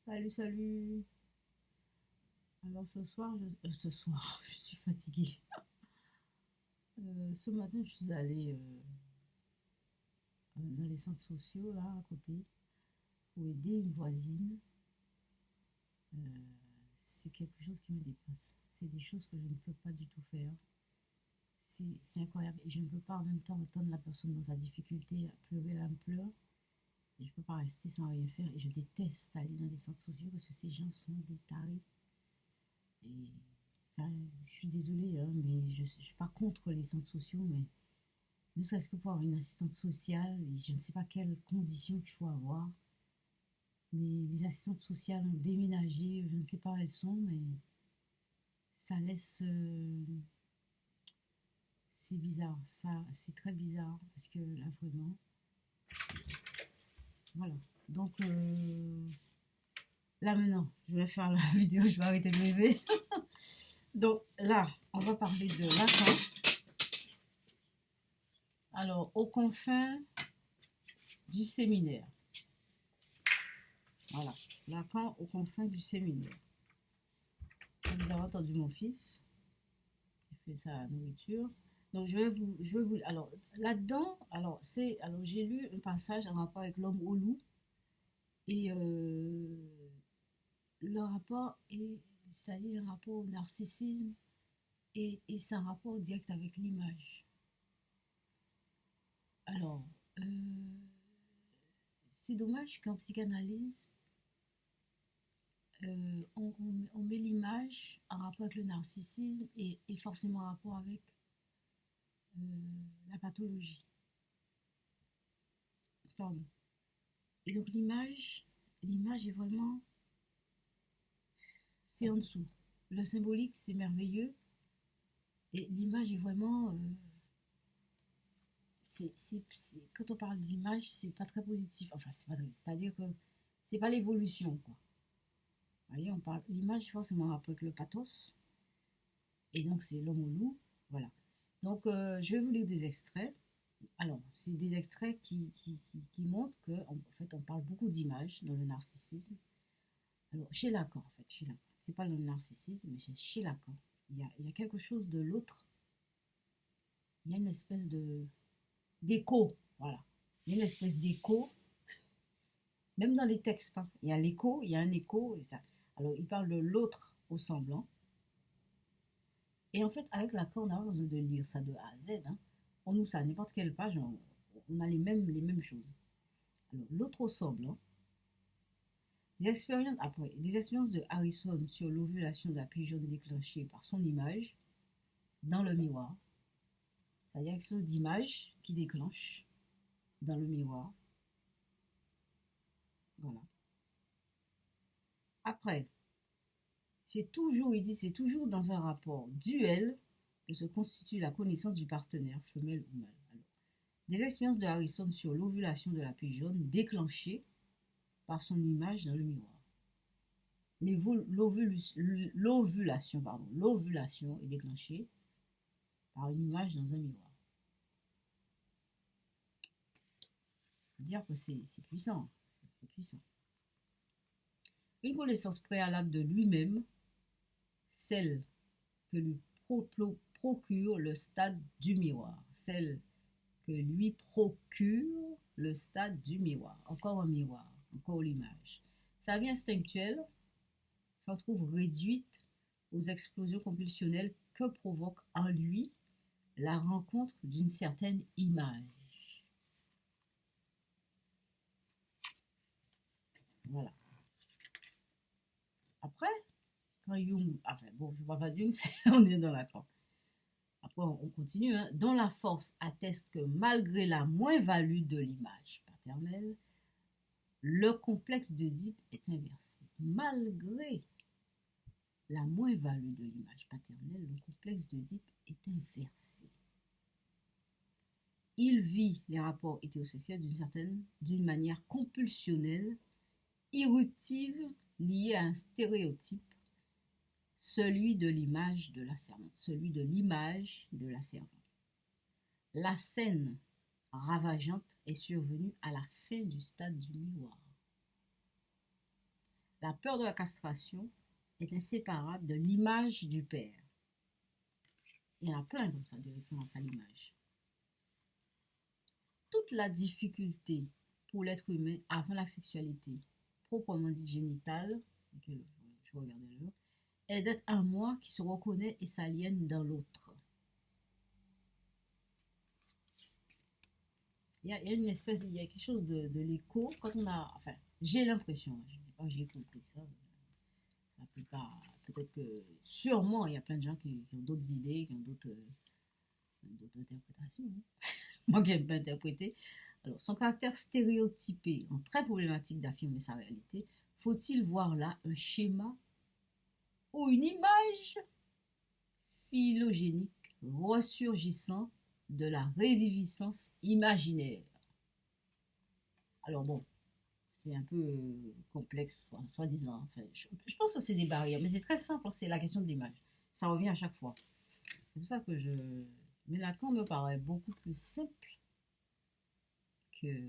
Salut, salut. Alors ce soir, je suis fatiguée. Ce matin, je suis allée dans les centres sociaux, là, à côté, pour aider une voisine. Euh, c'est quelque chose qui me dépasse. C'est des choses que je ne peux pas du tout faire. C'est incroyable. Et je ne peux pas en même temps entendre la personne dans sa difficulté, pleurer, elle me pleure. Et je ne peux pas rester sans rien faire. Et je déteste aller dans les centres sociaux parce que ces gens sont des tarés. Et enfin, je suis désolée, hein, mais je ne suis pas contre les centres sociaux, mais ne serait-ce que pour avoir une assistante sociale, et je ne sais pas quelles conditions qu'il faut avoir. Mais les assistantes sociales ont déménagé, je ne sais pas où elles sont, mais ça laisse. C'est bizarre, ça, c'est très bizarre, parce que là, vraiment. Voilà. Donc, là maintenant, je vais faire la vidéo, je vais arrêter de rêver. Donc, là, on va parler de Lacan. Alors, aux confins du séminaire. Voilà, Lacan aux confins du séminaire. Vous avez entendu mon fils, il fait sa nourriture. Donc alors là-dedans, alors j'ai lu un passage en rapport avec l'homme au loup et le rapport est, c'est-à-dire un rapport au narcissisme et c'est un rapport direct avec l'image. Alors, euh, c'est dommage qu'en psychanalyse, on met l'image en rapport avec le narcissisme et forcément en rapport avec la pathologie. Pardon. Et donc l'image est vraiment, c'est en dessous. Le symbolique, c'est merveilleux. Et l'image est vraiment, quand on parle d'image, c'est pas très positif. Enfin, c'est pas très, c'est-à-dire que c'est pas l'évolution, quoi. Vous voyez, on parle, l'image, forcément, rapport avec le pathos. Et donc, c'est l'homme au loup. Voilà. Donc, je vais vous lire des extraits. Alors, c'est des extraits qui montrent qu'en fait, on parle beaucoup d'images dans le narcissisme. Alors, chez Lacan, en fait, chez Lacan, c'est pas le narcissisme, mais chez Lacan, il y a quelque chose de l'autre, il y a une espèce d'écho, voilà. Il y a une espèce d'écho, même dans les textes, hein, il y a l'écho, il y a un écho, et ça. Alors, il parle de l'autre au semblant, et en fait, avec Lacan, on n'a pas besoin de lire ça de A à Z, hein. On nous ça, à n'importe quelle page, on a les mêmes choses. Alors, l'autre au semblant, des expériences de Harrison sur l'ovulation de la pigeonne déclenchée par son image dans le miroir. C'est-à-dire quelque chose d'image qui déclenche dans le miroir. Voilà. Après, il dit, c'est toujours dans un rapport duel que se constitue la connaissance du partenaire, femelle ou mâle. Alors, des expériences de Harrison sur l'ovulation de la pigeonne déclenchée par son image dans le miroir. L'ovulation est déclenchée par une image dans un miroir. Dire que c'est puissant, c'est puissant. Une connaissance préalable de lui-même, celle que lui procure le stade du miroir, celle que lui procure le stade du miroir, encore un miroir, encore l'image. Sa vie instinctuelle s'en trouve réduite aux explosions compulsionnelles que provoque en lui la rencontre d'une certaine image. Voilà. Après, quand Jung, enfin bon, je ne vois pas Jung, on est dans la forme. Après, on continue, hein, dont la force atteste que malgré la moins-value de l'image paternelle, le complexe d'Oedipe est inversé. Malgré la moins-value de l'image paternelle, le complexe d'Oedipe est inversé. Il vit les rapports hétérosexuels d'une manière compulsionnelle, irruptive, liée à un stéréotype, celui de l'image de la servante. La scène ravageante est survenue à la fin du stade du miroir. La peur de la castration est inséparable de l'image du père. Il y en a plein comme ça, des références à l'image. Toute la difficulté pour l'être humain avant la sexualité, proprement dit génitale, je regardais là, est d'être un moi qui se reconnaît et s'aliène dans l'autre. Il y a une espèce, il y a quelque chose de l'écho quand on a, enfin, j'ai l'impression, je ne dis pas que j'ai compris ça, ça peut pas, peut-être que sûrement il y a plein de gens qui ont d'autres idées, qui ont d'autres interprétations. Hein. Moi qui n'aime pas interpréter. Alors, son caractère stéréotypé rend très problématique d'affirmer sa réalité. Faut-il voir là un schéma ou une image phylogénique ressurgissant de la réviviscence imaginaire? Alors bon, c'est un peu complexe, soi-disant. Enfin, je pense que c'est des barrières, mais c'est très simple, c'est la question de l'image. Ça revient à chaque fois. C'est pour ça que je... Mais Lacan me paraît beaucoup plus simple que,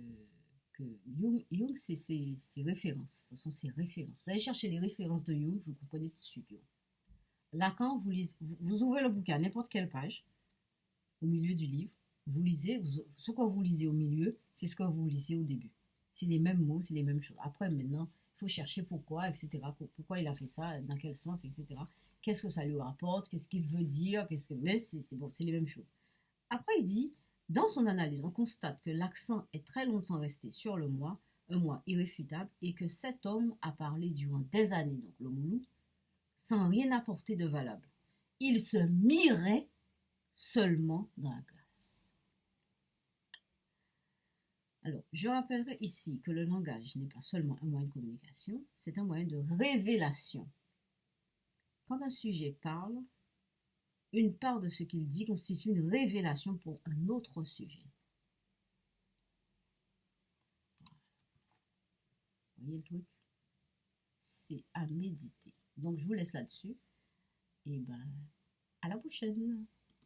que Jung. Jung, c'est ses références. Ce sont ses références. Vous allez chercher les références de Jung, vous comprenez tout de suite. Lacan, vous ouvrez le bouquin à n'importe quelle page, au milieu du livre, vous lisez, ce que vous lisez au milieu, c'est ce que vous lisez au début. C'est les mêmes mots, c'est les mêmes choses. Après, maintenant, il faut chercher pourquoi, etc. Pourquoi il a fait ça, dans quel sens, etc. Qu'est-ce que ça lui rapporte, qu'est-ce qu'il veut dire, mais c'est bon, c'est les mêmes choses. Après, il dit, dans son analyse, on constate que l'accent est très longtemps resté sur le moi, un moi irréfutable, et que cet homme a parlé durant des années, donc le Moulou, sans rien apporter de valable. Il se mirait seulement dans la classe. Alors, je rappellerai ici que le langage n'est pas seulement un moyen de communication, c'est un moyen de révélation. Quand un sujet parle, une part de ce qu'il dit constitue une révélation pour un autre sujet. Vous voyez le truc? C'est à méditer. Donc, je vous laisse là-dessus. Et ben, à la prochaine.